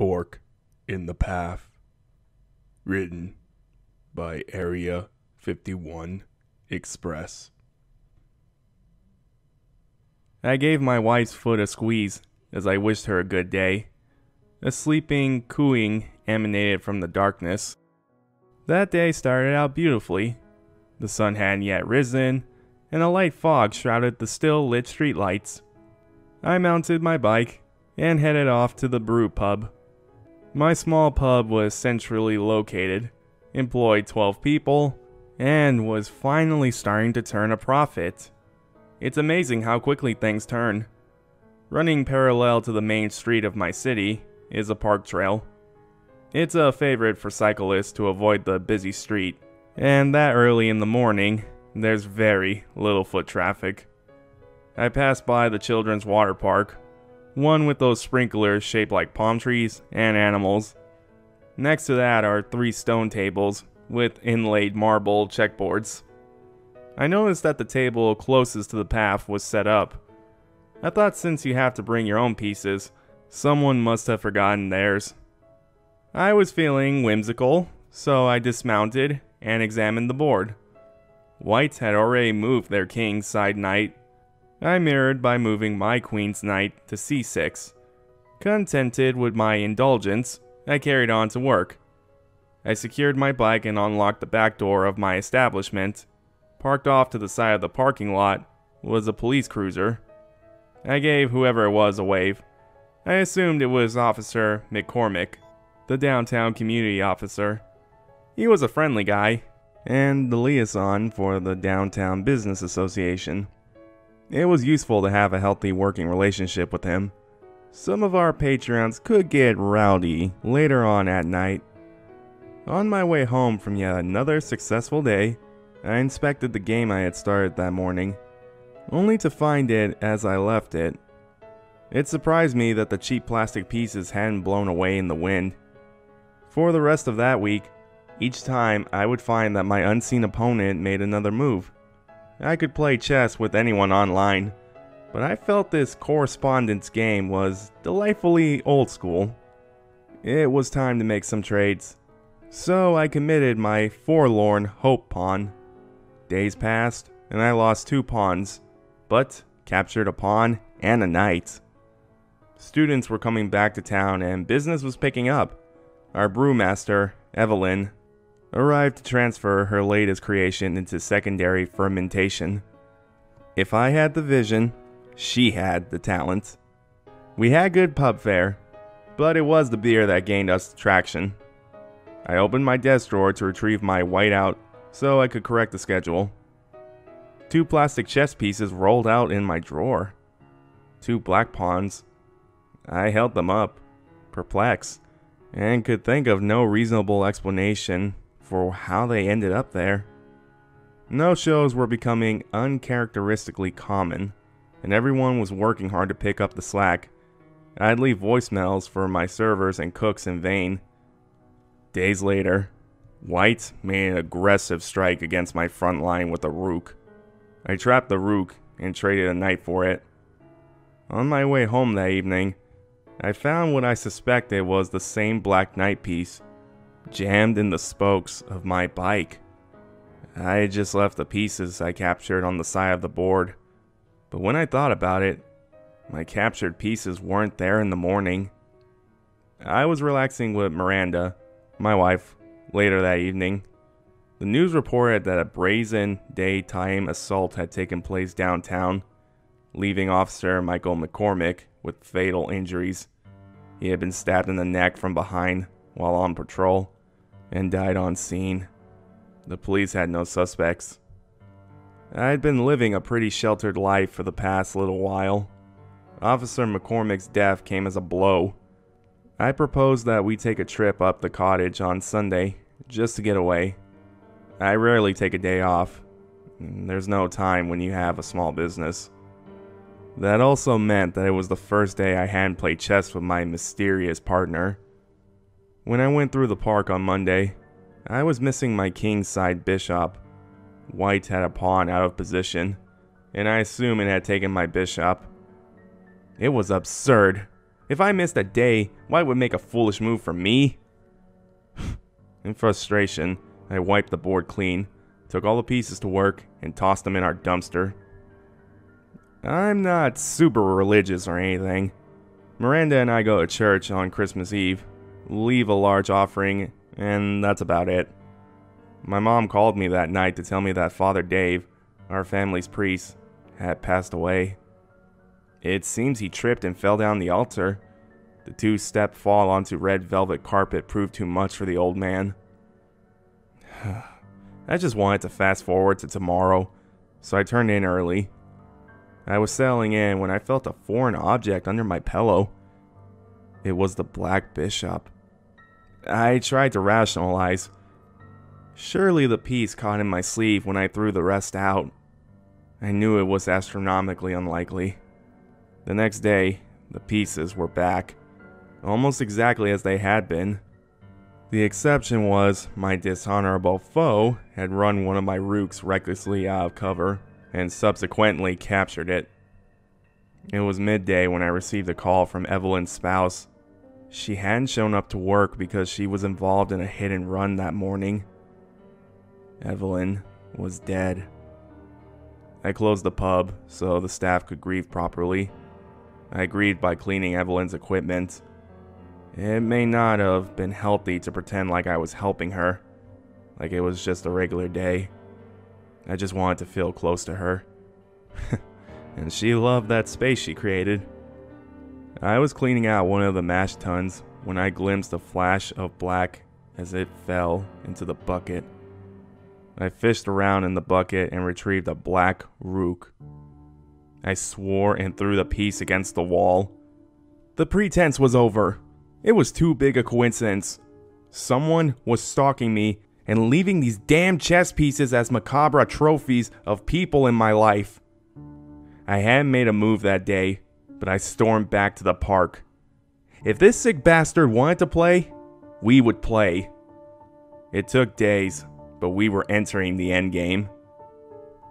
Fork in the Path. Written by Area 51 Express. I gave my wife's foot a squeeze as I wished her a good day. A sleeping cooing emanated from the darkness. That day started out beautifully. The sun hadn't yet risen, and a light fog shrouded the still-lit streetlights. I mounted my bike and headed off to the brew pub. My small pub was centrally located, employed 12 people, and was finally starting to turn a profit. It's amazing how quickly things turn. Running parallel to the main street of my city is a park trail. It's a favorite for cyclists to avoid the busy street, and that early in the morning, there's very little foot traffic. I passed by the children's water park, one with those sprinklers shaped like palm trees and animals. Next to that are 3 stone tables with inlaid marble checkboards. I noticed that the table closest to the path was set up. I thought since you have to bring your own pieces, someone must have forgotten theirs. I was feeling whimsical, so I dismounted and examined the board. Whites had already moved their king's side knight. I mirrored by moving my queen's knight to c6. Contented with my indulgence, I carried on to work. I secured my bike and unlocked the back door of my establishment. Parked off to the side of the parking lot was a police cruiser. I gave whoever it was a wave. I assumed it was Officer McCormick, the downtown community officer. He was a friendly guy, and the liaison for the Downtown Business Association. It was useful to have a healthy working relationship with him. Some of our patrons could get rowdy later on at night. On my way home from yet another successful day, I inspected the game I had started that morning, only to find it as I left it. It surprised me that the cheap plastic pieces hadn't blown away in the wind. For the rest of that week, each time I would find that my unseen opponent made another move. I could play chess with anyone online, but I felt this correspondence game was delightfully old school. It was time to make some trades, so I committed my forlorn hope pawn. Days passed, and I lost 2 pawns, but captured a pawn and a knight. Students were coming back to town and business was picking up. Our brewmaster, Evelyn, arrived to transfer her latest creation into secondary fermentation. If I had the vision, she had the talent. We had good pub fare, but it was the beer that gained us traction. I opened my desk drawer to retrieve my whiteout so I could correct the schedule. 2 plastic chess pieces rolled out in my drawer. 2 black pawns. I held them up, perplexed, and could think of no reasonable explanation for how they ended up there. No-shows were becoming uncharacteristically common, and everyone was working hard to pick up the slack. I'd leave voicemails for my servers and cooks in vain. Days later, White made an aggressive strike against my front line with a rook. I trapped the rook and traded a knight for it. On my way home that evening, I found what I suspected was the same black knight piece, jammed in the spokes of my bike. I had just left the pieces I captured on the side of the board, but when I thought about it, my captured pieces weren't there in the morning. I was relaxing with Miranda, my wife, later that evening. The news reported that a brazen daytime assault had taken place downtown, leaving Officer Michael McCormick with fatal injuries. He had been stabbed in the neck from behind while on patrol and died on scene. The police had no suspects. I had been living a pretty sheltered life for the past little while. Officer McCormick's death came as a blow. I proposed that we take a trip up the cottage on Sunday just to get away. I rarely take a day off. There's no time when you have a small business. That also meant that it was the first day I hadn't played chess with my mysterious partner. When I went through the park on Monday, I was missing my kingside bishop. White had a pawn out of position, and I assume it had taken my bishop. It was absurd. If I missed a day, why would make a foolish move for me? In frustration, I wiped the board clean, took all the pieces to work, and tossed them in our dumpster. I'm not super religious or anything. Miranda and I go to church on Christmas Eve, leave a large offering, and that's about it. My mom called me that night to tell me that Father Dave, our family's priest, had passed away. It seems he tripped and fell down the altar. The two-step fall onto red velvet carpet proved too much for the old man. I just wanted to fast forward to tomorrow, so I turned in early. I was settling in when I felt a foreign object under my pillow. It was the Black Bishop. I tried to rationalize. Surely the piece caught in my sleeve when I threw the rest out. I knew it was astronomically unlikely. The next day, the pieces were back, almost exactly as they had been. The exception was my dishonorable foe had run one of my rooks recklessly out of cover and subsequently captured it. It was midday when I received a call from Evelyn's spouse. She hadn't shown up to work because she was involved in a hit and run that morning. Evelyn was dead. I closed the pub so the staff could grieve properly. I grieved by cleaning Evelyn's equipment. It may not have been healthy to pretend like I was helping her, like it was just a regular day. I just wanted to feel close to her. And she loved that space she created. I was cleaning out one of the mash tuns when I glimpsed a flash of black as it fell into the bucket. I fished around in the bucket and retrieved a black rook. I swore and threw the piece against the wall. The pretense was over. It was too big a coincidence. Someone was stalking me and leaving these damn chess pieces as macabre trophies of people in my life. I hadn't made a move that day, but I stormed back to the park. If this sick bastard wanted to play, we would play. It took days, but we were entering the endgame.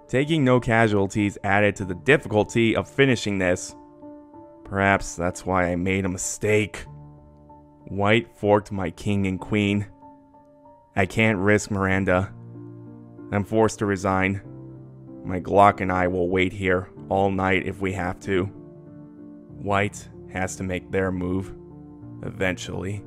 Taking no casualties added to the difficulty of finishing this. Perhaps that's why I made a mistake. White forked my king and queen. I can't risk Miranda. I'm forced to resign. My Glock and I will wait here all night if we have to. White has to make their move, eventually.